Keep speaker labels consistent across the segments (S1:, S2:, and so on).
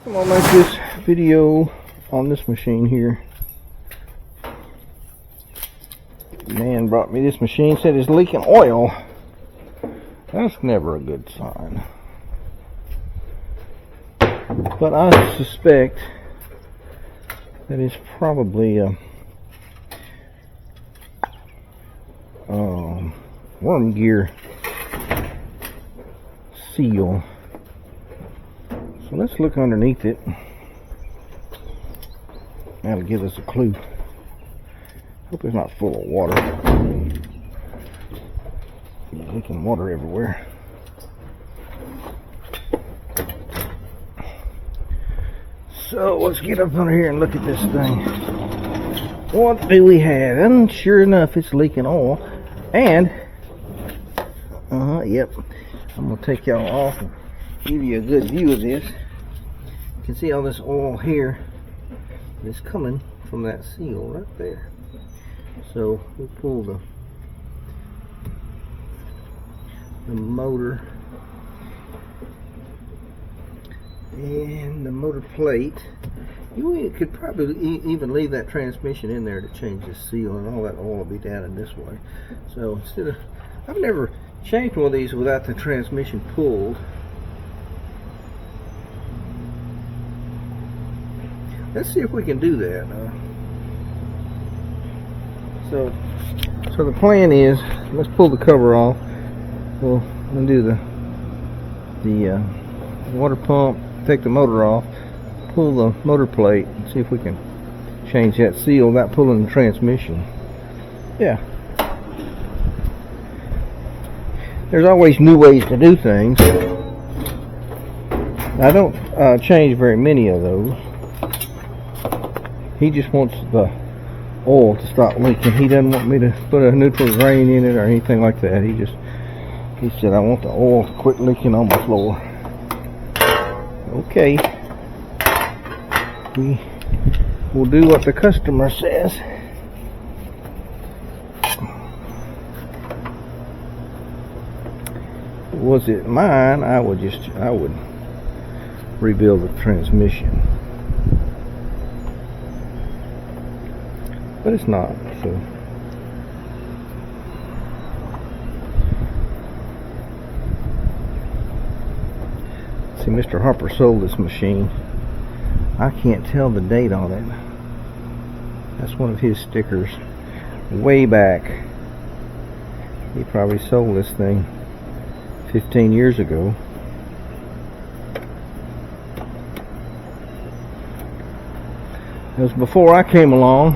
S1: I'm gonna make this video on this machine here. Man brought me this machine, said it's leaking oil. That's never a good sign. But I suspect that it's probably a worm gear seal. So let's look underneath it. That'll give us a clue. Hope it's not full of water. Leaking water everywhere. So let's get up under here and look at this thing. What do we have? And sure enough, it's leaking oil. And yep. I'm gonna take y'all off and give you a good view of this. You can see all this oil here is coming from that seal right there. So we'll pull the motor and the motor plate. You could probably even leave that transmission in there to change the seal, and all that oil will be down in this way. So instead of, I've never changed one of these without the transmission pulled. Let's see if we can do that. So the plan is, let's pull the cover off. We'll do the water pump, take the motor off, pull the motor plate, and see if we can change that seal without pulling the transmission. Yeah. There's always new ways to do things. I don't change very many of those. He just wants the oil to stop leaking. He doesn't want me to put a neutral drain in it or anything like that. He said, I want the oil to quit leaking on my floor. Okay. We will do what the customer says. Was it mine, I would rebuild the transmission. But it's not, so see, Mr. Harper sold this machine. I can't tell the date on it. That's one of his stickers way back. He probably sold this thing 15 years ago. It was before I came along.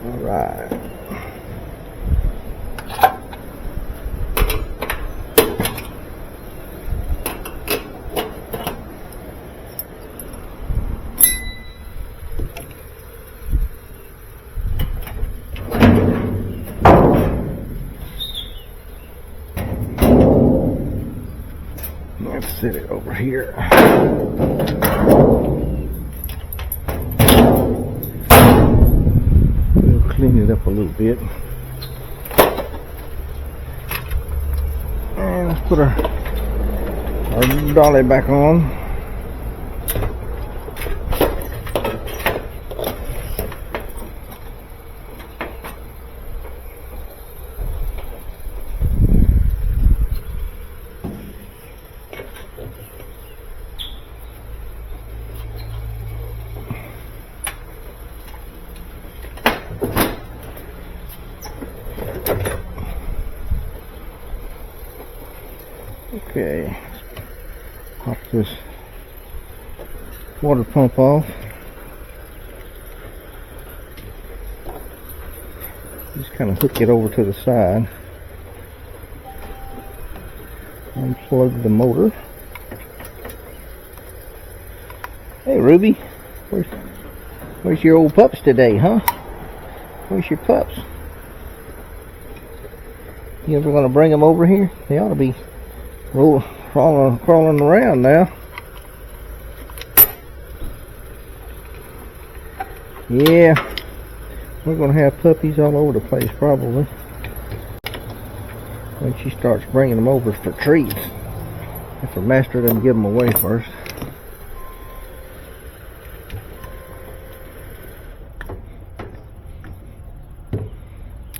S1: Alright. Let's set it over here. We'll clean it up a little bit. And let's put our dolly back on. Okay, pop this water pump off. Just kind of hook it over to the side. Unplug the motor. Hey Ruby, where's your old pups today, huh? Where's your pups? You ever gonna bring them over here? They ought to be crawling around now. Yeah, we're gonna have puppies all over the place probably. when she starts bringing them over for treats. If her master doesn't give them away first.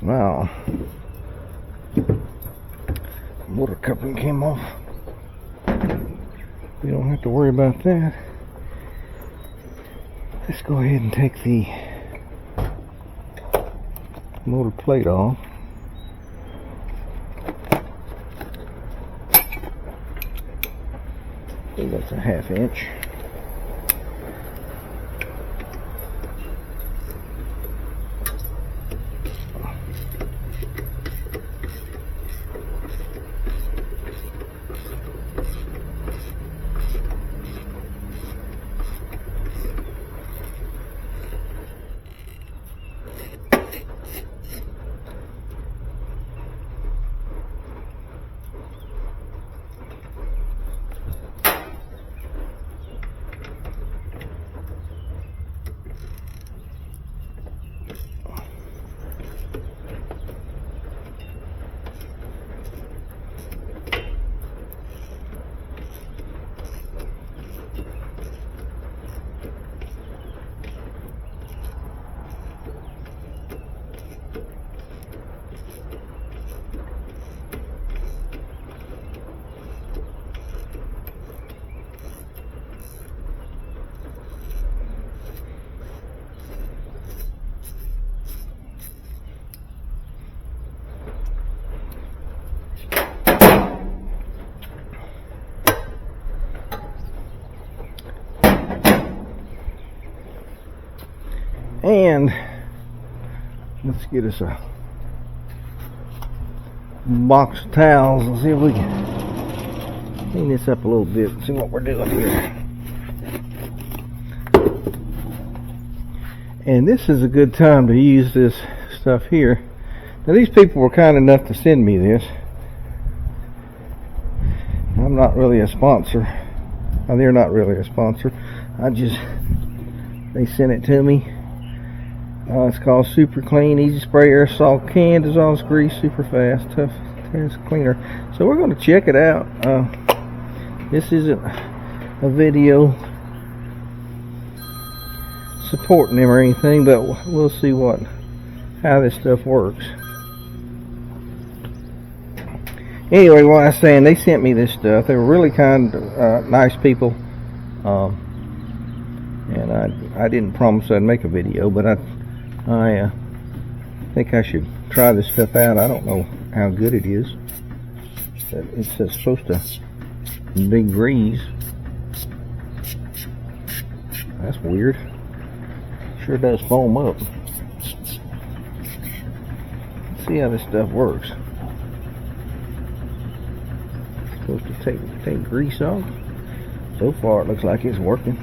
S1: Wow. Water coupling came off. We don't have to worry about that. Let's go ahead and take the motor plate off. I think that's a 1/2 inch. And let's get us a box of towels and see if we can clean this up a little bit and see what we're doing here. And this is a good time to use this stuff here. Now these people were kind enough to send me this. I'm not really a sponsor. Well, they're not really a sponsor. They sent it to me. It's called Super Clean Easy Spray Aerosol Can, dissolves grease super fast, tough test cleaner. So we're going to check it out. This isn't a video supporting them or anything, but we'll see how this stuff works. Anyway, what I was saying, they sent me this stuff. They were really kind, nice people, and I didn't promise I'd make a video, but I think I should try this stuff out. I don't know how good it is. It's supposed to degrease. That's weird. Sure does foam up. Let's see how this stuff works. It's supposed to take grease off. So far it looks like it's working.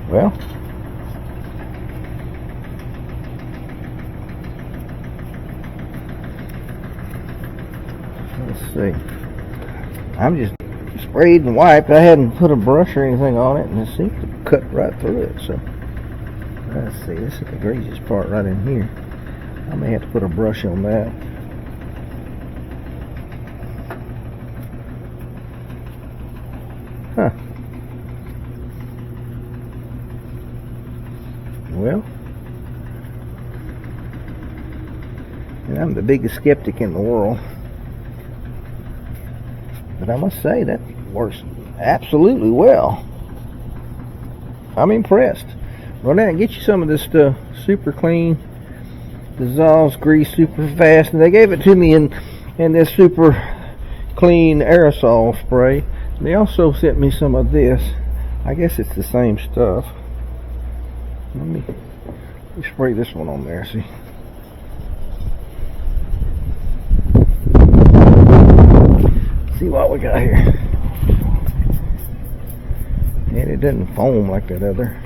S1: Well, let's see. I'm just sprayed and wiped. I hadn't put a brush or anything on it, and it seems to cut right through it. So let's see. This is the greasiest part right in here. I may have to put a brush on that. Huh. Well, and I'm the biggest skeptic in the world, but I must say that works absolutely well. I'm impressed. Run out and get you some of this stuff. Super clean, dissolves grease super fast, and they gave it to me in this super clean aerosol spray. They also sent me some of this. I guess it's the same stuff. Let me spray this one on there, see. See what we got here. And it doesn't foam like that other.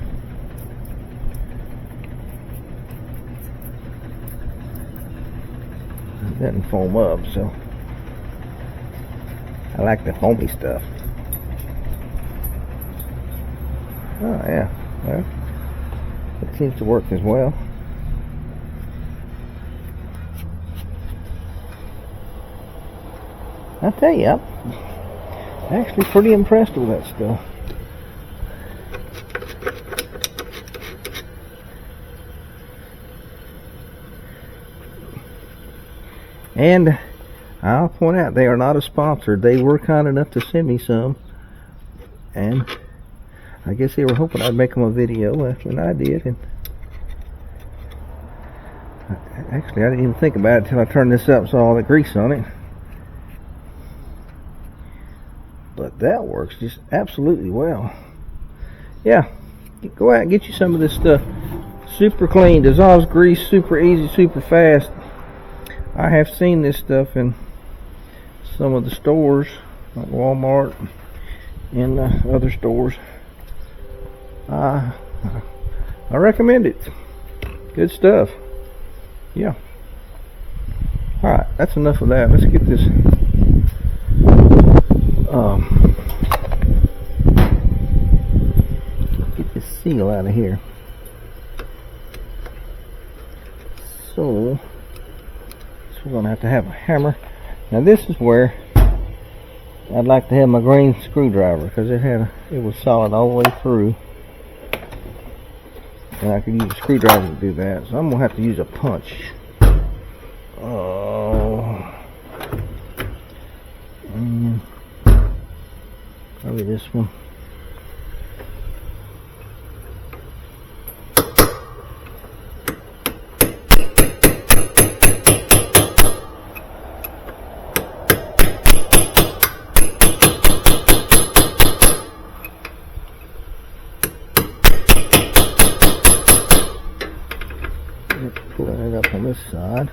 S1: It doesn't foam up, so. I like the foamy stuff. Oh yeah, well, it seems to work as well. I tell you, I'm actually pretty impressed with that stuff. And I'll point out, they are not a sponsor. They were kind enough to send me some, and I guess they were hoping I'd make them a video, and I did. And actually, I didn't even think about it until I turned this up and saw all the grease on it. But that works just absolutely well. Yeah, go out and get you some of this stuff. Super clean, dissolves grease, super easy, super fast. I have seen this stuff in some of the stores, like Walmart and other stores. I recommend it. Good stuff. Yeah. Alright, that's enough of that. Let's get this seal out of here. So we're going to have a hammer. Now this is where I'd like to have my green screwdriver, because it was solid all the way through, and I could use a screwdriver to do that. So I'm going to have to use a punch. Probably this one. Pulling it up on this side.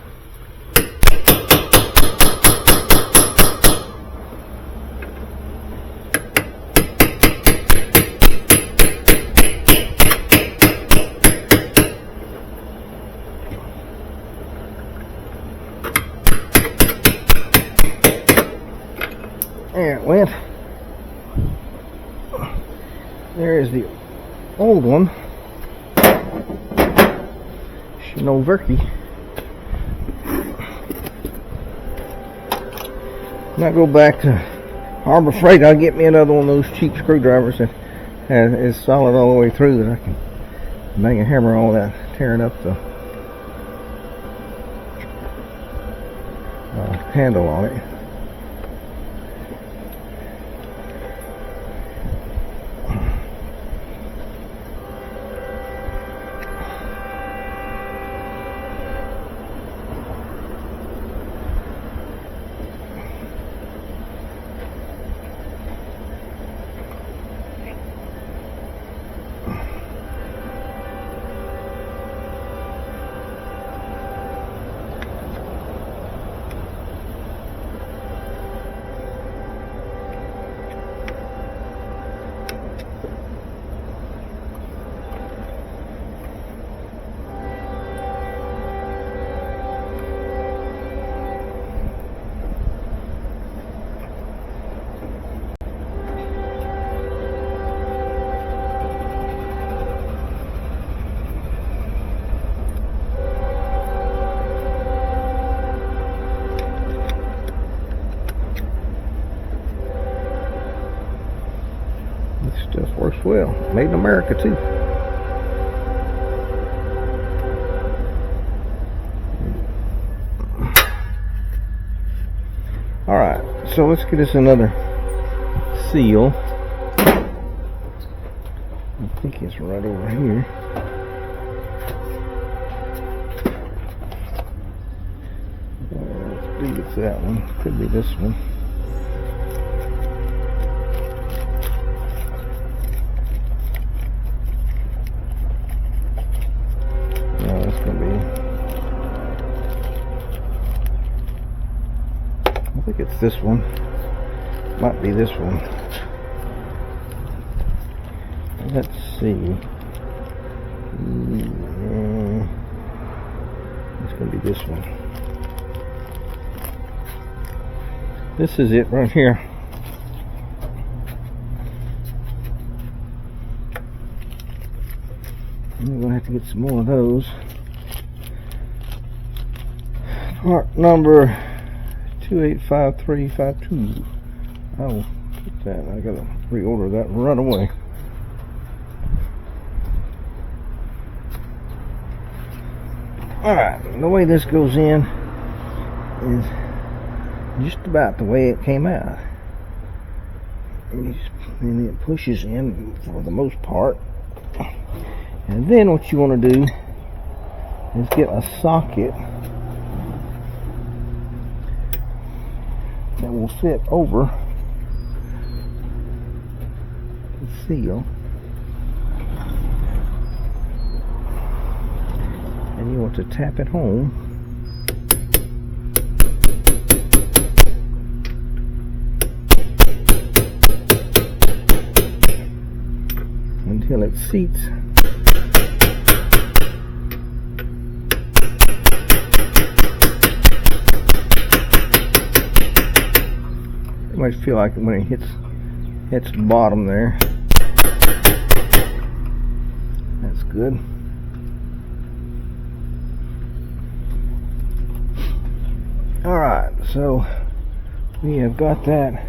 S1: There it went. There is the old one. No Verky. When I go back to Harbor Freight, I'll get me another one of those cheap screwdrivers that is solid all the way through, that I can bang a hammer on without tearing up the handle on it. Stuff works well. Made in America too. Alright, so let's get us another seal. I think it's right over here. I believe it's that one. Could be this one. I think it's this one. Might be this one. Let's see. It's going to be this one. This is it right here. We're gonna have to get some more of those. Part number 285352. I'll get that. I gotta reorder that right away. Alright, the way this goes in is just about the way it came out. And it pushes in for the most part. And then what you want to do is get a socket that will fit over the seal. And you want to tap it home until it seats. You might feel like when it hits the bottom there. That's good. Alright, so we have got that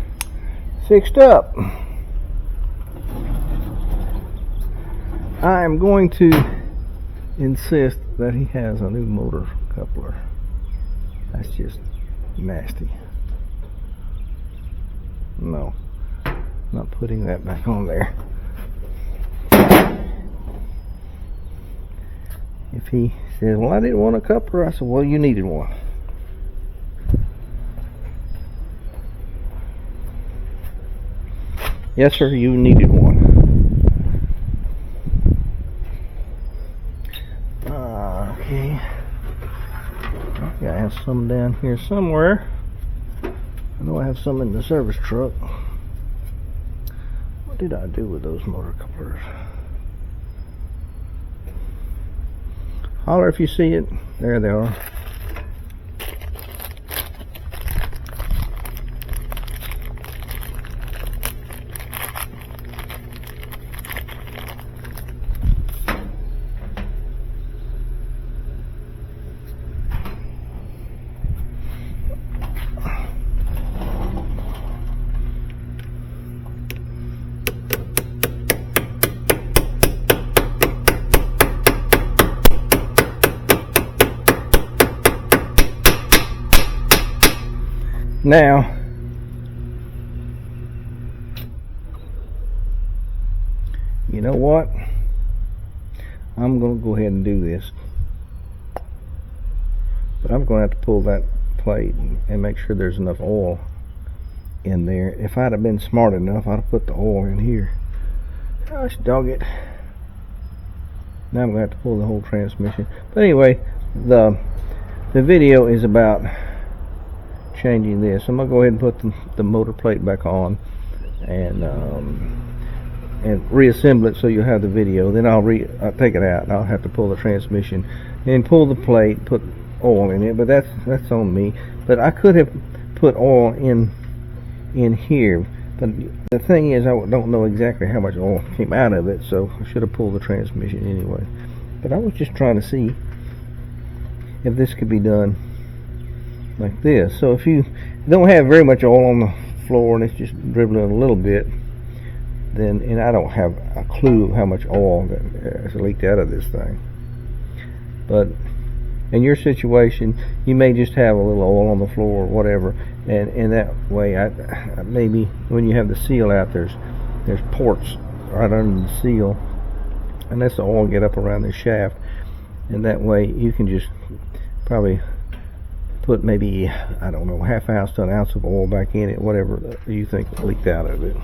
S1: fixed up. I am going to insist that he has a new motor coupler. That's just nasty. No, not putting that back on there. If he says, well, I didn't want a coupler, I said, well, you needed one. Yes, sir, you needed one. Okay. Okay, I have some down here somewhere. I know I have some in the service truck. What did I do with those motor couplers? Holler if you see it. There they are. Now, you know what? I'm going to go ahead and do this. But I'm going to have to pull that plate and make sure there's enough oil in there. If I'd have been smart enough, I'd have put the oil in here. Gosh, dog it. Now I'm going to have to pull the whole transmission. But anyway, the video is about changing this. I'm gonna go ahead and put the motor plate back on and reassemble it so you'll have the video. Then I'll take it out and I'll have to pull the transmission and pull the plate, put oil in it, but that's on me. But I could have put oil in here, but the thing is I don't know exactly how much oil came out of it, so I should have pulled the transmission anyway. But I was just trying to see if this could be done like this. So if you don't have very much oil on the floor and it's just dribbling a little bit, then, and I don't have a clue of how much oil that has leaked out of this thing, but in your situation you may just have a little oil on the floor or whatever, and that way maybe when you have the seal out, there's ports right under the seal, and that's the oil get up around the shaft, and that way you can just probably put maybe, I don't know, half ounce to an ounce of oil back in it, whatever you think leaked out of it.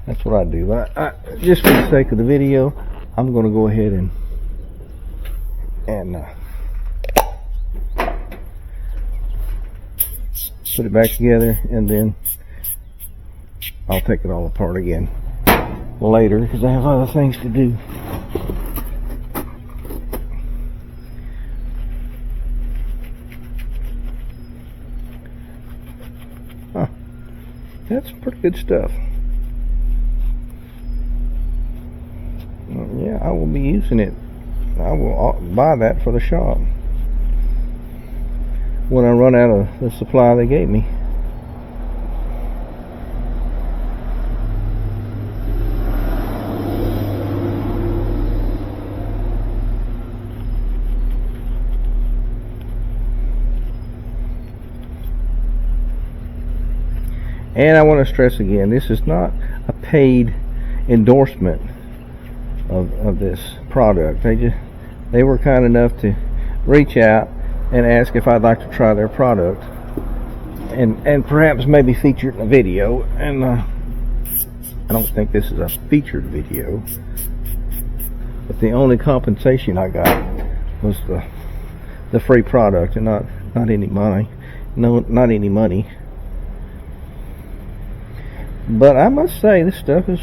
S1: That's what I do. Just for the sake of the video, I'm going to go ahead and put it back together, and then I'll take it all apart again later because I have other things to do. That's pretty good stuff. yeah, I will be using it. I will buy that for the shop when I run out of the supply they gave me. And I want to stress again, this is not a paid endorsement of this product. They were kind enough to reach out and ask if I'd like to try their product and perhaps maybe feature it in a video. And I don't think this is a featured video, but the only compensation I got was the free product and not any money. No, not any money. But I must say, this stuff is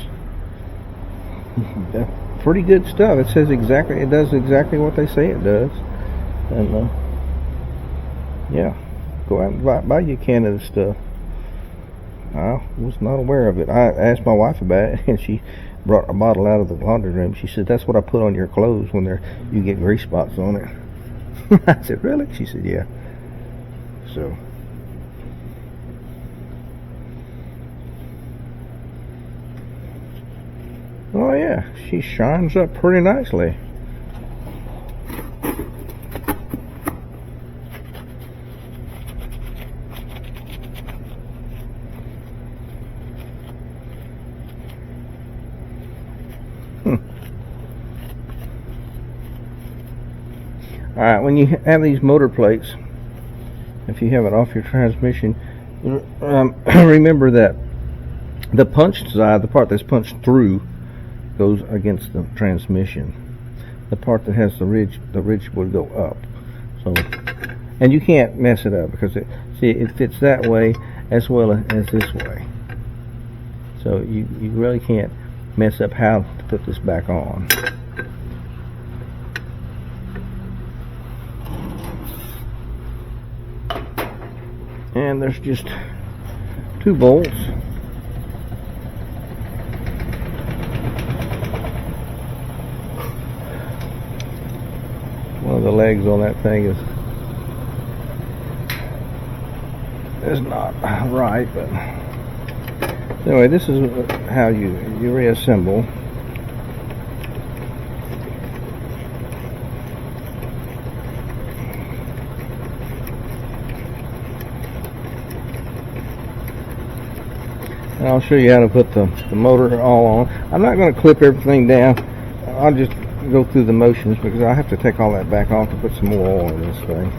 S1: pretty good stuff. It does exactly what they say it does. And yeah, go out and buy you a can of this stuff. I was not aware of it. I asked my wife about it, and she brought a bottle out of the laundry room. She said, "That's what I put on your clothes when you get grease spots on it." I said, "Really?" She said, "Yeah." So. Oh yeah, she shines up pretty nicely. Alright, when you have these motor plates, if you have it off your transmission, remember that the punched side, the part that's punched through, goes against the transmission. The part that has the ridge would go up. So, and you can't mess it up because it fits that way as well as this way. So you really can't mess up how to put this back on. And there's just 2 bolts. One of the legs on that thing is not right, but anyway, this is how you reassemble. And I'll show you how to put the motor all on. I'm not going to clip everything down. I'll just go through the motions because I have to take all that back off to put some more oil in this thing.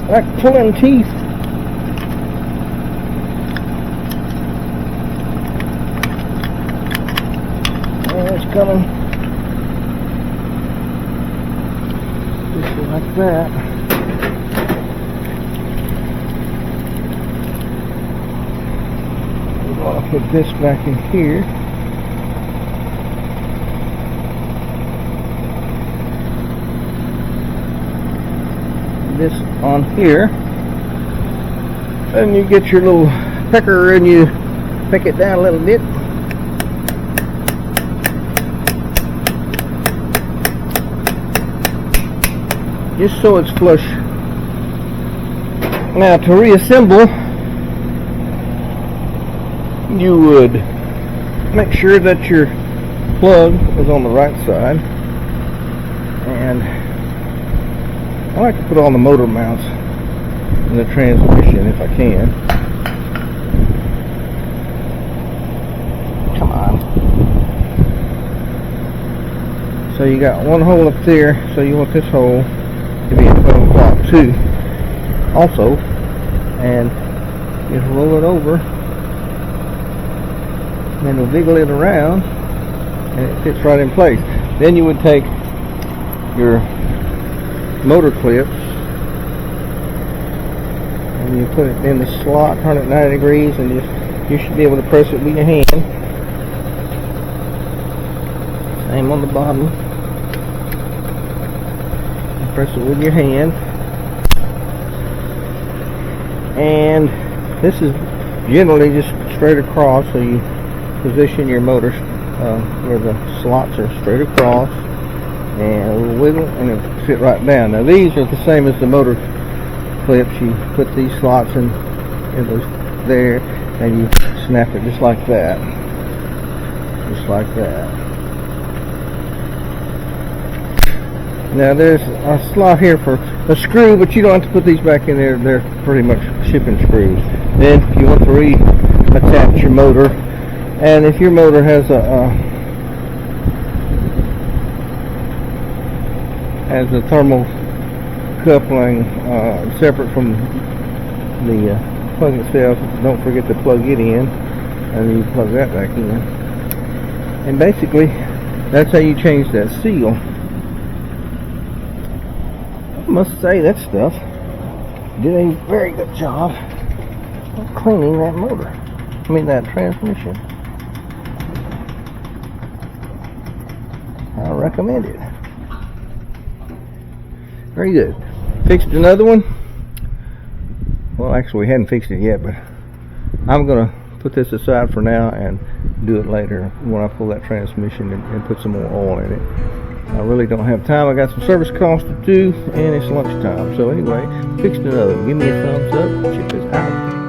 S1: Like pulling teeth. Oh, it's coming. Just like that. We're going to put this back in here. This on here, and you get your little pecker and you pick it down a little bit. Just so it's flush. Now to reassemble, you would make sure that your plug is on the right side, and I like to put on the motor mounts in the transmission if I can. Come on. So you got one hole up there, so you want this hole to be at 12 o'clock too. Also, and just roll it over, and then wiggle it around, and it fits right in place. Then you would take your motor clips and you put it in the slot, turn it 90 degrees, and you should be able to press it with your hand. Same on the bottom. Press it with your hand. And this is generally just straight across, so you position your motor where the slots are straight across, and a little wiggle, and it'll fit right down. Now these are the same as the motor clips. You put these slots in there, and you snap it just like that. Just like that. Now there's a slot here for a screw, but you don't have to put these back in there. They're pretty much shipping screws. Then you want to reattach your motor, and if your motor has a thermal coupling separate from the plug itself, don't forget to plug it in, and then you plug that back in. And basically, that's how you change that seal. I must say that stuff did a very good job of cleaning that motor. I mean that transmission. I recommend it. Very good. Fixed another one. Well, actually we hadn't fixed it yet, but I'm gonna put this aside for now and do it later when I pull that transmission and put some more oil in it. I really don't have time. I got some service calls to do, and it's lunchtime. So anyway, fixed another one. Give me a thumbs up. Check this out.